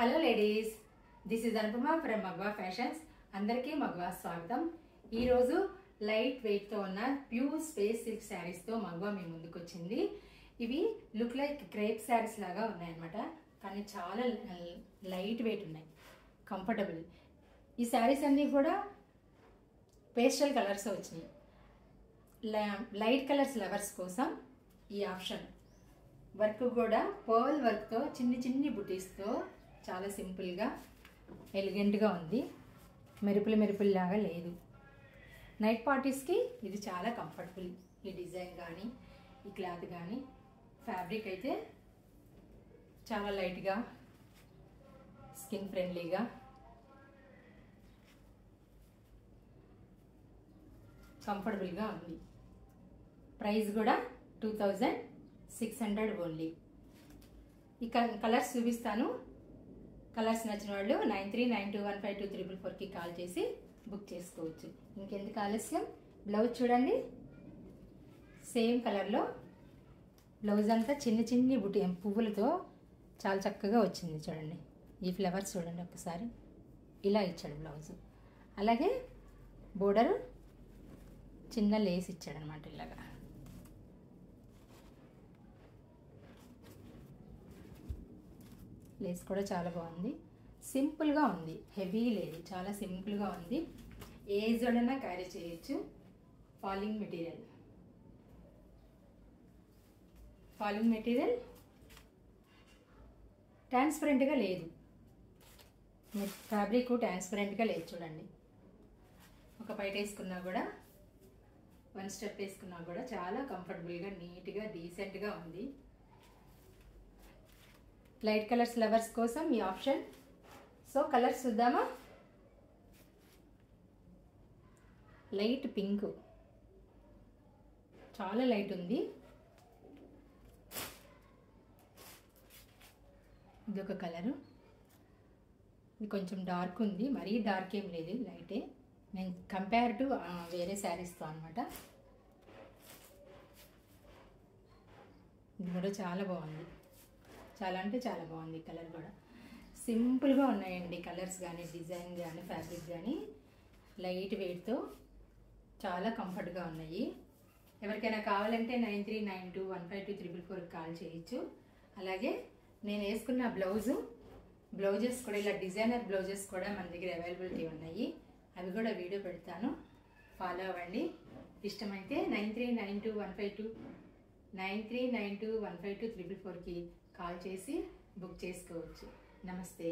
Hello ladies, this is Anupama from Magva fashions. అందరికీ మగ్వా స్వాగతం. ఈరోజు లైట్ వెయిట్తో ఉన్న ప్యూర్ స్పేస్ సిల్క్ శారీస్తో మగ్వా మీ ముందుకు వచ్చింది. ఇవి లుక్ లైక్ క్రేప్ శారీస్ లాగా ఉన్నాయన్నమాట, కానీ చాలా లైట్ వెయిట్ ఉన్నాయి, కంఫర్టబుల్. ఈ శారీస్ అన్నీ కూడా పేస్టల్ కలర్స్ వచ్చినాయి. లైట్ కలర్స్ లవర్స్ కోసం ఈ ఆప్షన్. వర్క్ కూడా పర్ల్ వర్క్తో చిన్ని బుటీస్తో చాలా సింపుల్గా ఎలిగెంట్గా ఉంది. మెరుపులు లాగా లేదు. నైట్ పార్టీస్కి ఇది చాలా కంఫర్టబుల్. ఈ డిజైన్ కానీ ఈ క్లాత్ కానీ ఫ్యాబ్రిక్ అయితే చాలా లైట్గా స్కిన్ ఫ్రెండ్లీగా కంఫర్టబుల్గా ఉంది. ప్రైస్ కూడా 2600 ఓన్లీ. ఈ కలర్స్ చూపిస్తాను. కలర్స్ నచ్చిన వాళ్ళు 9392152344కి కాల్ చేసి బుక్ చేసుకోవచ్చు. ఇంకెందుకు ఆలస్యం, బ్లౌజ్ చూడండి. సేమ్ కలర్లో బ్లౌజ్ అంతా చిన్ని బుట్టి పువ్వులతో చాలా చక్కగా వచ్చింది. చూడండి, ఈ ఫ్లవర్స్ చూడండి ఒకసారి, ఇలా ఇచ్చాడు బ్లౌజ్. అలాగే బోర్డర్ చిన్న లేస్ ఇచ్చాడనమాట. ఇలాగా లేస్ కూడా చాలా బాగుంది. సింపుల్గా ఉంది, హెవీ లేదు, చాలా సింపుల్గా ఉంది. ఏజ్ అయినా క్యారీ చేయొచ్చు. ఫాలింగ్ మెటీరియల్ ట్రాన్స్పరెంట్గా లేదు. ఫ్యాబ్రిక్ ట్రాన్స్పరెంట్గా లేదు. చూడండి, ఒక పైట వేసుకున్నా కూడా, వన్ స్టెప్ వేసుకున్నా కూడా చాలా కంఫర్టబుల్గా, నీట్గా, డీసెంట్గా ఉంది. లైట్ కలర్స్ లవర్స్ కోసం ఈ ఆప్షన్. సో కలర్స్ చూద్దామా. లైట్ పింక్, చాలా లైట్ ఉంది. ఇదొక కలరు. ఇది కొంచెం డార్క్ ఉంది, మరీ డార్క్ ఏం లేదు, లైటే. నేను కంపేర్ టు వేరే శారీస్తో అనమాట. ఇది కూడా చాలా బాగుంది, చాలా అంటే చాలా బాగుంది. కలర్ కూడా సింపుల్గా ఉన్నాయండి. కలర్స్ కానీ, డిజైన్ కానీ, ఫ్యాబ్రిక్ కానీ లైట్ వెయిట్తో చాలా కంఫర్ట్గా ఉన్నాయి. ఎవరికైనా కావాలంటే 9392152344కి కాల్ చేయొచ్చు. అలాగే నేను వేసుకున్న బ్లౌజెస్ కూడా, ఇలా డిజైనర్ బ్లౌజెస్ కూడా మన దగ్గర అవైలబిలిటీ ఉన్నాయి. అవి కూడా వీడియో పెడతాను, ఫాలో అవ్వండి. ఇష్టమైతే 9392152344కి కాల్ చేసి బుక్ చేసుకోవచ్చు. నమస్తే.